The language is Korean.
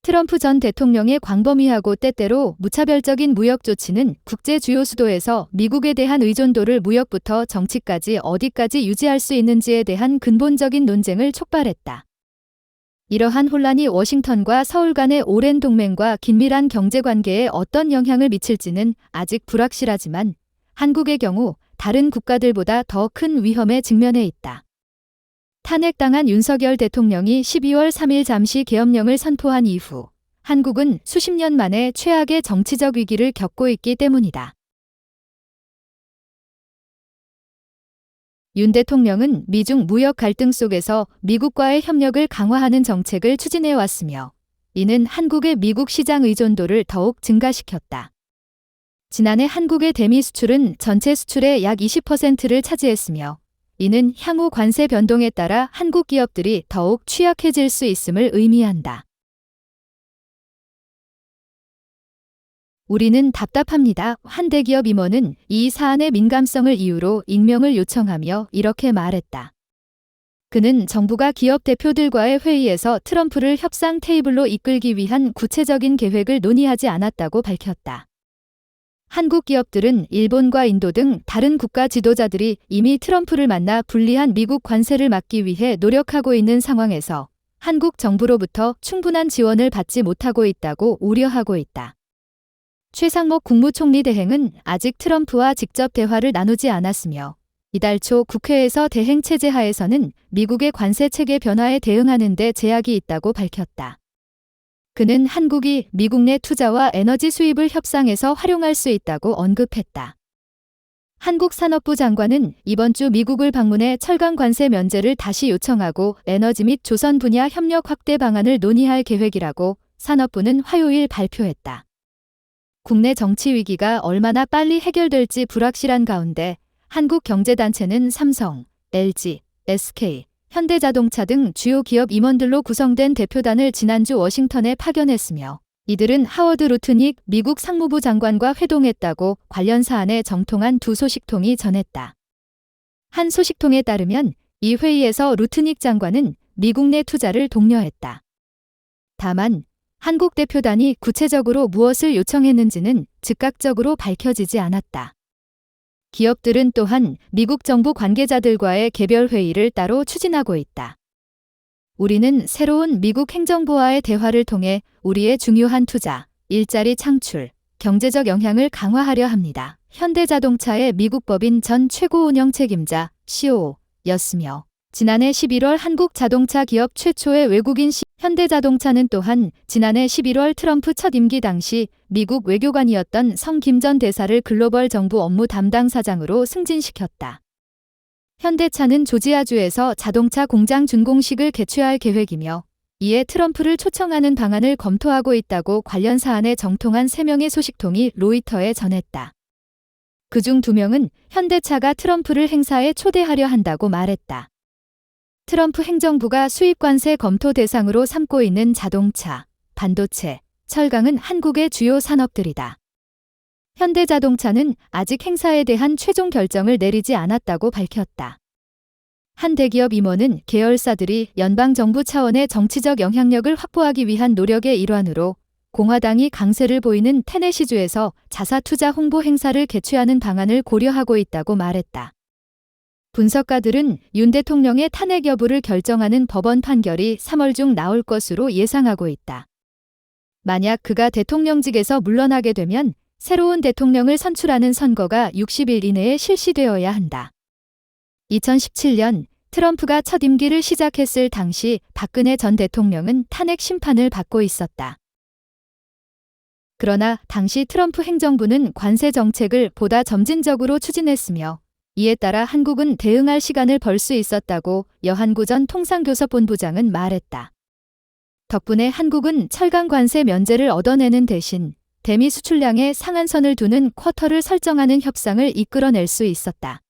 트럼프 전 대통령의 광범위하고 때때로 무차별적인 무역 조치는 국제 주요 수도에서 미국에 대한 의존도를 무역부터 정치까지 어디까지 유지할 수 있는지에 대한 근본적인 논쟁을 촉발했다. 이러한 혼란이 워싱턴과 서울 간의 오랜 동맹과 긴밀한 경제관계에 어떤 영향을 미칠지는 아직 불확실하지만 한국의 경우 다른 국가들보다 더 큰 위험에 직면해 있다. 탄핵당한 윤석열 대통령이 12월 3일 잠시 계엄령을 선포한 이후 한국은 수십 년 만에 최악의 정치적 위기를 겪고 있기 때문이다. 윤 대통령은 미중 무역 갈등 속에서 미국과의 협력을 강화하는 정책을 추진해 왔으며 이는 한국의 미국 시장 의존도를 더욱 증가시켰다. 지난해 한국의 대미 수출은 전체 수출의 약 20%를 차지했으며 이는 향후 관세 변동에 따라 한국 기업들이 더욱 취약해질 수 있음을 의미한다. 우리는 답답합니다. 한 대기업 임원은 이 사안의 민감성을 이유로 익명을 요청하며 이렇게 말했다. 그는 정부가 기업 대표들과의 회의에서 트럼프를 협상 테이블로 이끌기 위한 구체적인 계획을 논의하지 않았다고 밝혔다. 한국 기업들은 일본과 인도 등 다른 국가 지도자들이 이미 트럼프를 만나 불리한 미국 관세를 막기 위해 노력하고 있는 상황에서 한국 정부로부터 충분한 지원을 받지 못하고 있다고 우려하고 있다. 최상목 국무총리 대행은 아직 트럼프와 직접 대화를 나누지 않았으며 이달 초 국회에서 대행 체제 하에서는 미국의 관세 체계 변화에 대응하는 데 제약이 있다고 밝혔다. 그는 한국이 미국 내 투자와 에너지 수입을 협상에서 활용할 수 있다고 언급했다. 한국 산업부 장관은 이번 주 미국을 방문해 철강 관세 면제를 다시 요청하고 에너지 및 조선 분야 협력 확대 방안을 논의할 계획이라고 산업부는 화요일 발표했다. 국내 정치 위기가 얼마나 빨리 해결될지 불확실한 가운데 한국 경제단체는 삼성, LG, SK, 현대자동차 등 주요 기업 임원들로 구성된 대표단을 지난주 워싱턴에 파견했으며 이들은 하워드 루트닉 미국 상무부 장관과 회동했다고 관련 사안에 정통한 두 소식통이 전했다. 한 소식통에 따르면 이 회의에서 루트닉 장관은 미국 내 투자를 독려했다. 다만 한국 대표단이 구체적으로 무엇을 요청했는지는 즉각적으로 밝혀지지 않았다. 기업들은 또한 미국 정부 관계자들과의 개별 회의를 따로 추진하고 있다. 우리는 새로운 미국 행정부와의 대화를 통해 우리의 중요한 투자, 일자리 창출, 경제적 영향을 강화하려 합니다. 현대자동차의 미국 법인 전 최고 운영 책임자 CEO였으며 지난해 11월 한국 자동차 기업 최초의 외국인 현대자동차는 또한 지난해 11월 트럼프 첫 임기 당시 미국 외교관이었던 성 김 전 대사를 글로벌 정부 업무 담당 사장으로 승진시켰다. 현대차는 조지아주에서 자동차 공장 준공식을 개최할 계획이며 이에 트럼프를 초청하는 방안을 검토하고 있다고 관련 사안에 정통한 3명의 소식통이 로이터에 전했다. 그중 2명은 현대차가 트럼프를 행사에 초대하려 한다고 말했다. 트럼프 행정부가 수입관세 검토 대상으로 삼고 있는 자동차, 반도체, 철강은 한국의 주요 산업들이다. 현대자동차는 아직 행사에 대한 최종 결정을 내리지 않았다고 밝혔다. 한 대기업 임원은 계열사들이 연방정부 차원의 정치적 영향력을 확보하기 위한 노력의 일환으로 공화당이 강세를 보이는 테네시주에서 자사 투자 홍보 행사를 개최하는 방안을 고려하고 있다고 말했다. 분석가들은 윤 대통령의 탄핵 여부를 결정하는 법원 판결이 3월 중 나올 것으로 예상하고 있다. 만약 그가 대통령직에서 물러나게 되면 새로운 대통령을 선출하는 선거가 60일 이내에 실시되어야 한다. 2017년 트럼프가 첫 임기를 시작했을 당시 박근혜 전 대통령은 탄핵 심판을 받고 있었다. 그러나 당시 트럼프 행정부는 관세 정책을 보다 점진적으로 추진했으며 이에 따라 한국은 대응할 시간을 벌 수 있었다고 여한구 전 통상교섭본부장은 말했다. 덕분에 한국은 철강 관세 면제를 얻어내는 대신 대미 수출량의 상한선을 두는 쿼터를 설정하는 협상을 이끌어낼 수 있었다.